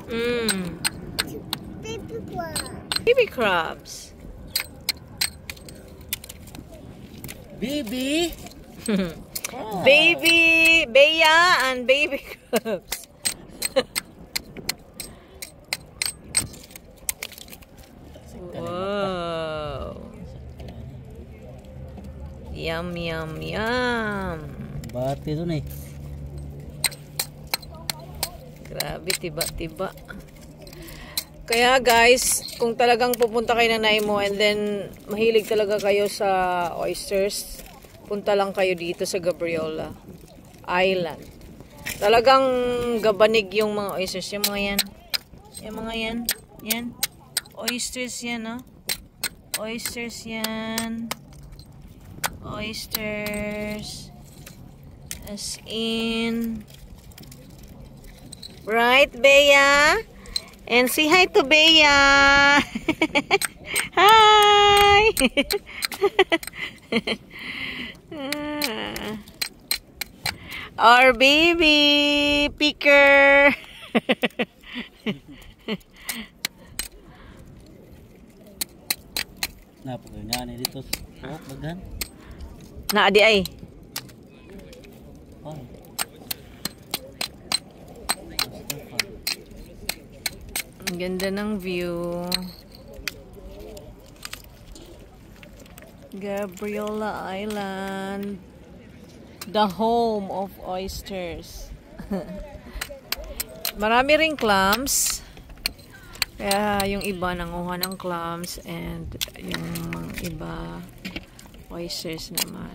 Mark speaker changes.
Speaker 1: Mm.
Speaker 2: Baby crab.
Speaker 1: Baby crabs.
Speaker 3: Baby.
Speaker 1: Baby Bea and baby crabs. Wow. Yum, yum, yum.
Speaker 3: Bati doon eh.
Speaker 1: Grabe, tiba-tiba. Kaya guys, kung talagang pupunta kayo ng Naimo and then mahilig talaga kayo sa oysters, punta lang kayo dito sa Gabriola Island. Talagang gabanig yung mga oysters. Yung mga yan. Yung mga yan. Yan. Oysters yan, no? Oysters yan. Oysters. As in. Right, Bea? And say hi to Bea. Hi. Our baby picker.
Speaker 3: Napaganda dito. Oh, bagan.
Speaker 1: Na adi ay.
Speaker 3: Oh.
Speaker 1: Ang ganda ng view. Gabriola Island. The home of oysters. Marami ring clams. Kaya yung iba nanguha ng clams and yung mga iba oysters naman.